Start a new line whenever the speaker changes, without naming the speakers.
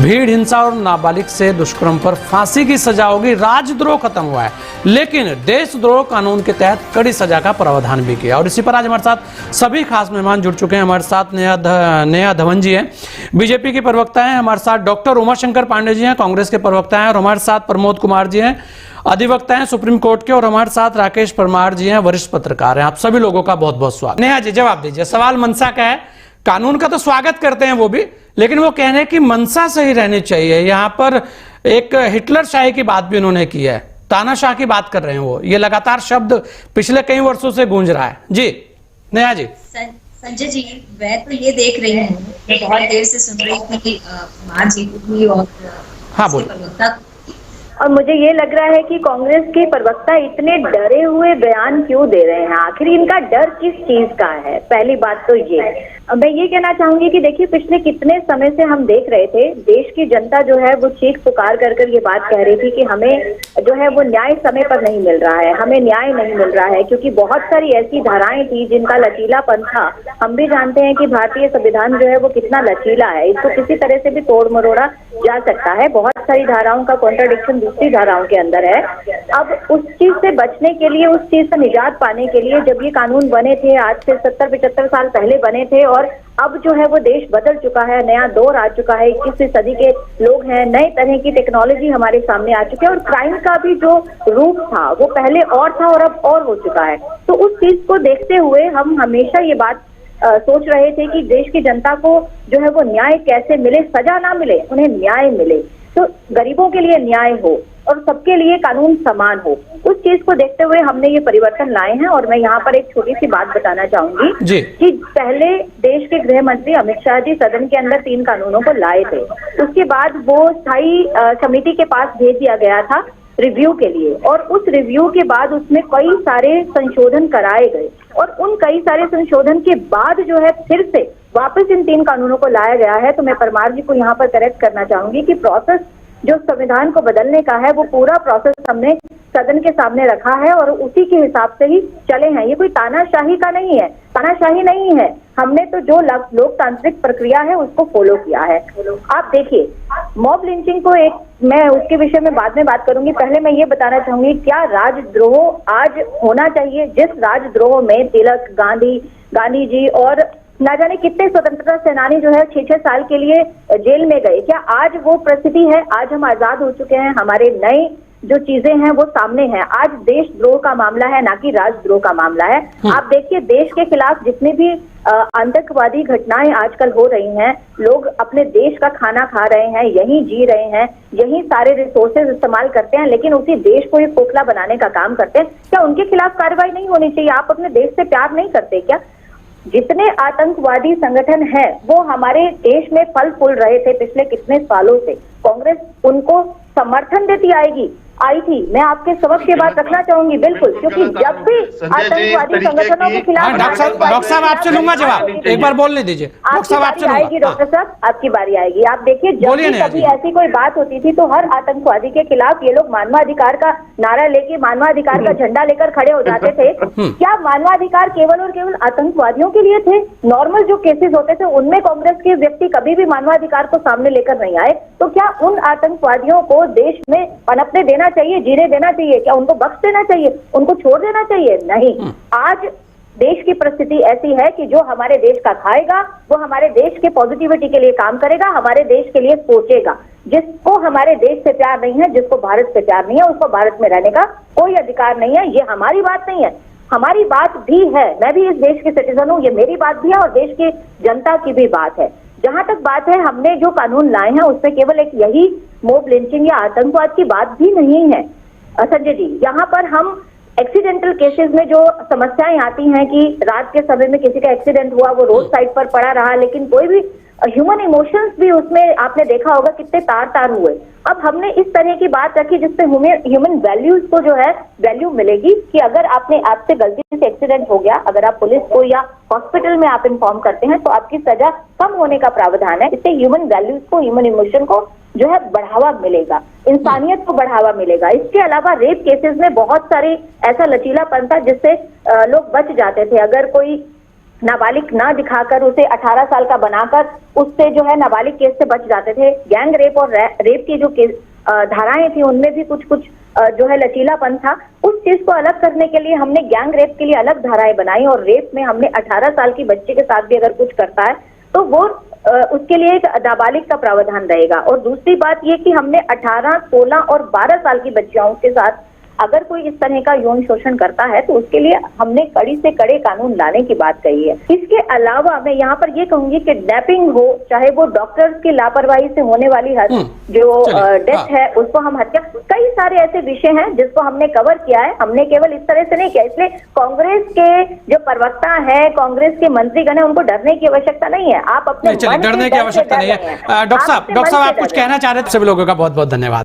भीड़ हिंसा और नाबालिग से दुष्कर्म पर फांसी की सजा होगी, राजद्रोह खत्म हुआ है, लेकिन देशद्रोह कानून के तहत कड़ी सजा का प्रावधान भी किया। और इसी पर आज हमारे साथ सभी खास मेहमान जुड़ चुके हैं। हमारे साथ नेहा धवन जी हैं, बीजेपी की प्रवक्ता हैं। हमारे साथ डॉक्टर उमाशंकर पांडे जी हैं, कांग्रेस के प्रवक्ता हैं। और हमारे साथ प्रमोद कुमार जी हैं, अधिवक्ता हैं सुप्रीम कोर्ट के। और हमारे साथ राकेश परमार जी हैं, वरिष्ठ पत्रकार हैं। आप सभी लोगों का बहुत बहुत स्वागत। नेहा जी, जवाब दीजिए। सवाल मनसा का है, कानून का तो स्वागत करते हैं वो भी, लेकिन वो कह रहे हैं कि मनसा सही रहनी चाहिए। यहां पर एक हिटलर शाही की बात भी उन्होंने की है, तानाशाह की बात कर रहे हैं वो। ये लगातार शब्द पिछले कई वर्षों से गूंज रहा है। जी नेहा जी।
संजय जी, मैं तो ये देख रही हूँ, बहुत देर से सुन रही थी कि मां जी भी और
हाँ बोलिए।
और मुझे ये लग रहा है कि कांग्रेस के प्रवक्ता इतने डरे हुए बयान क्यों दे रहे हैं, आखिर इनका डर किस चीज का है। पहली बात तो ये, मैं ये कहना चाहूंगी कि देखिए, पिछले कितने समय से हम देख रहे थे देश की जनता जो है वो चीख पुकार कर ये बात कह रही थी कि हमें जो है वो न्याय समय पर नहीं मिल रहा है, हमें न्याय नहीं मिल रहा है, क्योंकि बहुत सारी ऐसी धाराएं थी जिनका लचीलापन था। हम भी जानते हैं कि भारतीय संविधान जो है वो कितना लचीला है, इसको किसी तरह से भी तोड़ मरोड़ा जा सकता है। बहुत सारी धाराओं का कॉन्ट्राडिक्शन दूसरी धाराओं के अंदर है। अब उस चीज से बचने के लिए, उस चीज से निजात पाने के लिए जब ये कानून बने थे, आज से 70-75 साल पहले बने थे, और अब जो है वो देश बदल चुका है, नया दौर आ चुका है, 21वीं सदी के लोग हैं, नए तरह की टेक्नोलॉजी हमारे सामने आ चुकी है, और क्राइम का भी जो रूप था वो पहले और था और अब और हो चुका है। तो उस चीज को देखते हुए हम हमेशा ये बात सोच रहे थे कि देश की जनता को जो है वो न्याय कैसे मिले, सजा ना मिले, उन्हें न्याय मिले, तो गरीबों के लिए न्याय हो और सबके लिए कानून समान हो। उस चीज को देखते हुए हमने ये परिवर्तन लाए हैं। और मैं यहाँ पर एक छोटी सी बात बताना चाहूंगी कि पहले देश के गृह मंत्री अमित शाह जी सदन के अंदर 3 कानूनों को लाए थे, उसके बाद वो स्थायी समिति के पास भेज दिया गया था रिव्यू के लिए, और उस रिव्यू के बाद उसमें कई सारे संशोधन कराए गए, और उन कई सारे संशोधन के बाद जो है फिर से वापस इन 3 कानूनों को लाया गया है। तो मैं परमार जी को यहाँ पर करेक्ट करना चाहूंगी कि प्रोसेस जो संविधान को बदलने का है वो पूरा प्रोसेस हमने सदन के सामने रखा है और उसी के हिसाब से ही चले हैं। ये कोई तानाशाही का नहीं है, तानाशाही नहीं है, हमने तो जो लोकतांत्रिक प्रक्रिया है उसको फॉलो किया है। आप देखिए, मॉब लिंचिंग को मैं उसके विषय में बाद में बात करूंगी, पहले मैं ये बताना चाहूंगी क्या राजद्रोह आज होना चाहिए। जिस राजद्रोह में तिलक, गांधी जी और ना जाने कितने स्वतंत्रता सेनानी जो है 6-6 साल के लिए जेल में गए, क्या आज वो परिस्थिति है? आज हम आजाद हो चुके हैं, हमारे नए जो चीजें हैं वो सामने हैं। आज देशद्रोह का मामला है, ना कि राजद्रोह का मामला है। आप देखिए, देश के खिलाफ जितनी भी आतंकवादी घटनाएं आजकल हो रही हैं, लोग अपने देश का खाना खा रहे हैं, यहीं जी रहे हैं, यहीं सारे रिसोर्सेज इस्तेमाल करते हैं, लेकिन उसी देश को एक खोखला बनाने का काम करते हैं। क्या उनके खिलाफ कार्रवाई नहीं होनी चाहिए? आप अपने देश से प्यार नहीं करते क्या? जितने आतंकवादी संगठन हैं वो हमारे देश में फल फूल रहे थे पिछले कितने सालों से, कांग्रेस उनको समर्थन देती आई थी। मैं आपके सबक की बात रखना चाहूंगी, बिल्कुल, क्योंकि जब भी आतंकवादी संगठनों के खिलाफ
डॉक्टर साहब आपसे लूंगा जवाब, एक बार बोलने दीजिए। डॉक्टर साहब आपसे
आएगी, डॉक्टर साहब आपकी बारी आएगी। आप देखिए, जब भी कभी ऐसी कोई बात होती थी तो हर आतंकवादी के खिलाफ ये लोग मानवाधिकार का नारा लेके, मानवाधिकार का झंडा लेकर खड़े हो जाते थे। क्या मानवाधिकार केवल और केवल आतंकवादियों के लिए थे? नॉर्मल जो केसेस होते थे उनमें कांग्रेस के व्यक्ति कभी भी मानवाधिकार को सामने लेकर नहीं आए। तो क्या उन आतंकवादियों को देश में पनपने देना चाहिए, जीने देना चाहिए? क्या उनको बख्श देना चाहिए, उनको छोड़ देना चाहिए? नहीं। आज देश की परिस्थिति ऐसी है कि जो हमारे देश का खाएगा वो हमारे देश के पॉजिटिविटी के लिए काम करेगा, हमारे देश के लिए सोचेगा। जिसको हमारे देश से प्यार नहीं है, जिसको भारत से प्यार नहीं है, उसको भारत में रहने का कोई अधिकार नहीं है। ये हमारी बात नहीं है, हमारी बात भी है। मैं भी इस देश की सिटीजन हूँ, ये मेरी बात भी है और देश की जनता की भी बात है। जहां तक बात है, हमने जो कानून लाए हैं उसमें केवल एक यही मॉब लिंचिंग या आतंकवाद की बात भी नहीं है संजय जी। यहाँ पर हम एक्सीडेंटल केसेस में जो समस्याएं आती हैं कि रात के समय में किसी का एक्सीडेंट हुआ, वो रोड साइड पर पड़ा रहा, लेकिन कोई भी ह्यूमन इमोशंस भी उसमें आपने देखा होगा कितने तार हुए। अब हमने इस तरह की बात रखी जिससे ह्यूमन वैल्यूज को जो है वैल्यू मिलेगी कि अगर आपसे गलती से एक्सीडेंट हो गया, अगर आप पुलिस को या हॉस्पिटल में आप इन्फॉर्म करते हैं तो आपकी सजा कम होने का प्रावधान है। इससे ह्यूमन वैल्यूज को, ह्यूमन इमोशन को जो है बढ़ावा मिलेगा, इंसानियत को बढ़ावा मिलेगा। इसके अलावा रेप केसेस में बहुत सारे ऐसा लचीलापन था जिससे लोग बच जाते थे। अगर कोई नाबालिग ना दिखाकर उसे 18 साल का बनाकर उससे जो है नाबालिग केस से बच जाते थे। गैंग रेप और रेप की जो धाराएं थी उनमें भी कुछ कुछ जो है लचीलापन था। उस चीज को अलग करने के लिए हमने गैंग रेप के लिए अलग धाराएं बनाई और रेप में हमने 18 साल की बच्चे के साथ भी अगर कुछ करता है तो वो उसके लिए एक नाबालिग का प्रावधान रहेगा। और दूसरी बात ये कि हमने 18, 16 और 12 साल की बच्चियों के साथ अगर कोई इस तरह का यौन शोषण करता है तो उसके लिए हमने कड़ी से कड़े कानून लाने की बात कही है। इसके अलावा मैं यहाँ पर ये कहूंगी कि किडनैपिंग हो, चाहे वो डॉक्टर्स की लापरवाही से होने वाली जो डेथ है उसको हम हत्या, कई सारे ऐसे विषय हैं जिसको हमने कवर किया है। हमने केवल इस तरह से नहीं किया। इसलिए कांग्रेस के जो प्रवक्ता है, कांग्रेस के मंत्रीगण है, उनको डरने की आवश्यकता नहीं है। आप अपने
डरने की आवश्यकता नहीं है। डॉक्टर साहब आप कुछ कहना चाह रहे थे? सभी लोगों का बहुत बहुत धन्यवाद।